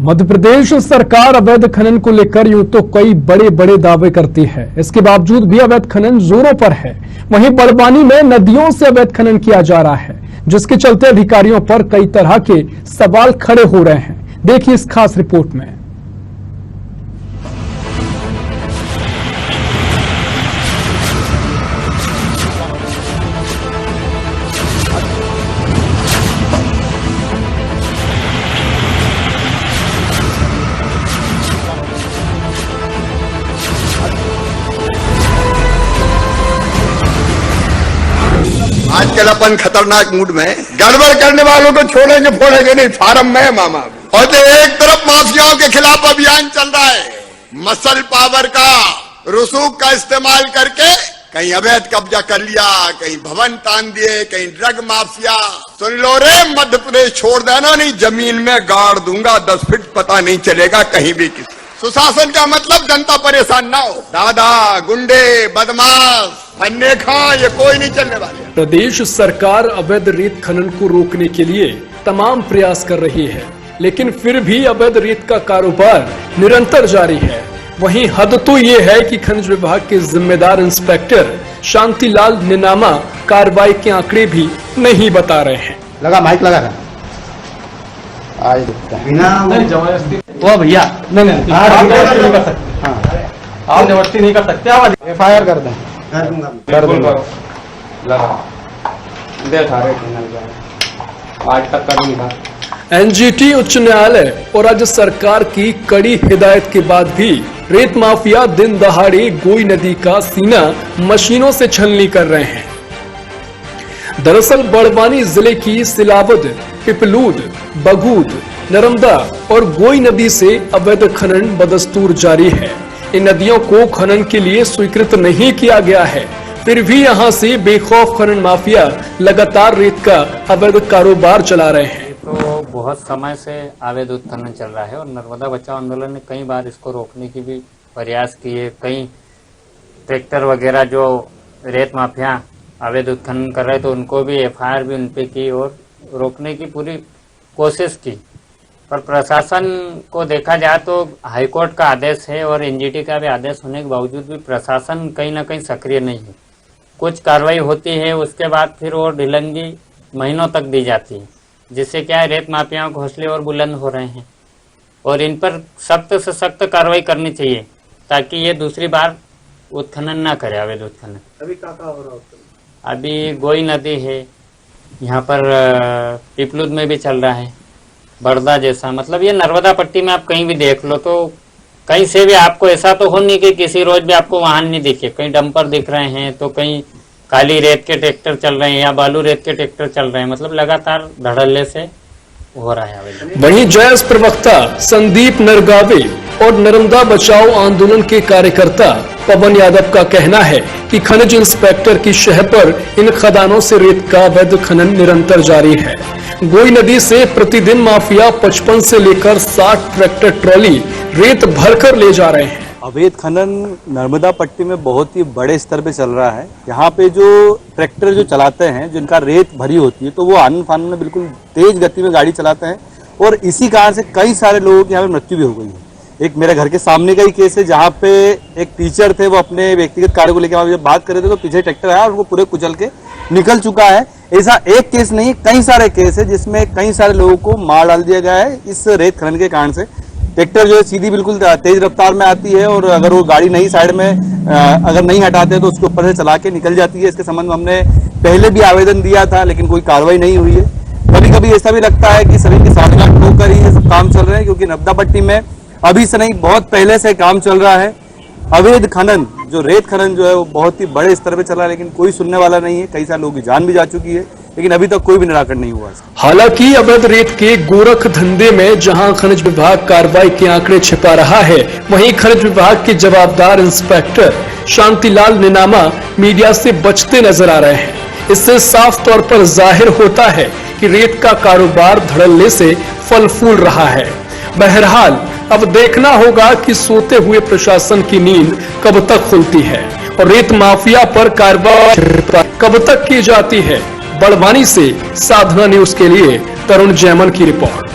मध्य प्रदेश सरकार अवैध खनन को लेकर यूं तो कई बड़े बड़े दावे करती है, इसके बावजूद भी अवैध खनन जोरों पर है। वहीं बड़वानी में नदियों से अवैध खनन किया जा रहा है, जिसके चलते अधिकारियों पर कई तरह के सवाल खड़े हो रहे हैं। देखिए इस खास रिपोर्ट में। आजकल अपन खतरनाक मूड में गड़बड़ करने वालों को छोड़ेंगे फोड़ेंगे नहीं, फार्म में मामा। और तो एक तरफ माफियाओं के खिलाफ अभियान चल रहा है, मसल पावर का रसूख का इस्तेमाल करके कहीं अवैध कब्जा कर लिया, कहीं भवन तान दिए, कहीं ड्रग माफिया। सुन लो रे, मध्य प्रदेश छोड़ देना नहीं, जमीन में गाड़ दूंगा 10 फीट, पता नहीं चलेगा कहीं भी किसी। सुशासन का मतलब जनता परेशान ना हो। दादा गुंडे बदमाश अन्य खा ये कोई नहीं चलने वाले। प्रदेश सरकार अवैध रेत खनन को रोकने के लिए तमाम प्रयास कर रही है, लेकिन फिर भी अवैध रेत का कारोबार निरंतर जारी है। वहीं हद तो ये है कि खनिज विभाग के जिम्मेदार इंस्पेक्टर शांतिलाल निनामा कार्रवाई के आंकड़े भी नहीं बता रहे हैं। लगा माइक लगा था आज वो भैया नहीं आप जबरदस्ती नहीं कर सकते। आप जबरदस्ती नहीं कर सकते, आप FIR कर दें। कर दूंगा आज तक करूंगा। NGT उच्च न्यायालय और राज्य सरकार की कड़ी हिदायत के बाद भी रेत माफिया दिन दहाड़े गोई नदी का सीना मशीनों से छलनी कर रहे हैं। दरअसल बड़वानी जिले की सिलावद, पिपलूद, बघूद, नर्मदा और गोई नदी से अवैध खनन बदस्तूर जारी है। इन नदियों को खनन के लिए स्वीकृत नहीं किया गया है, फिर भी यहां से बेखौफ खनन माफिया लगातार रेत का अवैध कारोबार चला रहे हैं। तो बहुत समय से अवैध उत्खनन चल रहा है और नर्मदा बचाओ आंदोलन ने कई बार इसको रोकने की भी प्रयास किए। कई ट्रैक्टर वगैरह जो रेत माफिया अवैध उत्खनन कर रहे तो उनको भी FIR भी उनपे की और रोकने की पूरी कोशिश की, पर प्रशासन को देखा जाए तो हाईकोर्ट का आदेश है और NGT का भी आदेश होने के बावजूद भी प्रशासन कहीं ना कहीं सक्रिय नहीं है। कुछ कार्रवाई होती है, उसके बाद फिर वो ढिलंगी महीनों तक दी जाती है, जिससे क्या है रेत माफियाओं के हौसले और बुलंद हो रहे हैं और इन पर सख्त से सख्त कार्रवाई करनी चाहिए ताकि ये दूसरी बार उत्खनन ना करे, अवैध उत्खनन। अभी क्या हो रहा है? अभी गोई नदी है, यहाँ पर पिपलूद में भी चल रहा है, बड़दा जैसा। मतलब ये नर्मदा पट्टी में आप कहीं भी देख लो तो कहीं से भी आपको ऐसा तो हो नहीं कि किसी रोज भी आपको वाहन नहीं दिखे। कहीं डंपर दिख रहे हैं तो कहीं काली रेत के ट्रैक्टर चल रहे हैं या बालू रेत के ट्रैक्टर चल रहे हैं। मतलब लगातार धड़ल्ले से हो रहा है। वहीं जैस प्रवक्ता संदीप नरगावे और नर्मदा बचाओ आंदोलन के कार्यकर्ता पवन यादव का कहना है कि खनिज इंस्पेक्टर की शह पर इन खदानों से रेत का अवैध खनन निरंतर जारी है। गोई नदी से प्रतिदिन माफिया 55 से लेकर 60 ट्रैक्टर ट्रॉली रेत भरकर ले जा रहे हैं। अवैध खनन नर्मदा पट्टी में बहुत ही बड़े स्तर पे चल रहा है। यहाँ पे जो ट्रैक्टर जो चलाते हैं, जिनका रेत भरी होती है, तो वो आनन फानन में बिल्कुल तेज गति में गाड़ी चलाते हैं और इसी कारण से कई सारे लोगों की यहाँ पे मृत्यु भी हो गई है। एक मेरे घर के सामने का ही केस है जहाँ पे एक टीचर थे, वो अपने व्यक्तिगत कार्य को लेकर जब बात कर रहे थे तो पीछे ट्रैक्टर आया और वो पूरे कुचल के निकल चुका है। ऐसा एक केस नहीं, कई सारे केस है जिसमें कई सारे लोगों को मार डाल दिया गया है इस रेत खनन के कारण से। ट्रैक्टर जो है सीधी बिल्कुल तेज रफ्तार में आती है और अगर वो गाड़ी नहीं साइड में अगर नहीं हटाते तो उसके ऊपर से चला के निकल जाती है। इसके संबंध में हमने पहले भी आवेदन दिया था, लेकिन कोई कार्रवाई नहीं हुई है। कभी कभी ऐसा भी लगता है कि सभी की साठगांठ होकर ही ये सब काम चल रहे हैं, क्योंकि नर्मदा पट्टी में अभी से नहीं बहुत पहले से काम चल रहा है। अवैध खनन जो रेत खनन जो है वो बहुत ही बड़े स्तर पे चल रहा है, लेकिन कोई सुनने वाला नहीं है। कई सारे लोगों की जान भी जा चुकी है, लेकिन अभी तक कोई भी निराकरण नहीं हुआ। हालांकि अवैध रेत के गोरख धंधे में जहां खनिज विभाग कार्रवाई के आंकड़े छिपा रहा है, वहीं खनिज विभाग के जवाबदार इंस्पेक्टर शांतिलाल निनामा मीडिया से बचते नजर आ रहे हैं। इससे साफ तौर पर जाहिर होता है कि रेत का कारोबार धड़ल्ले से फल फूल रहा है। बहरहाल अब देखना होगा कि सोते हुए प्रशासन की नींद कब तक खुलती है और रेत माफिया पर कार्रवाई कब तक की जाती है। बड़वानी से साधना न्यूज के लिए तरुण जैमन की रिपोर्ट।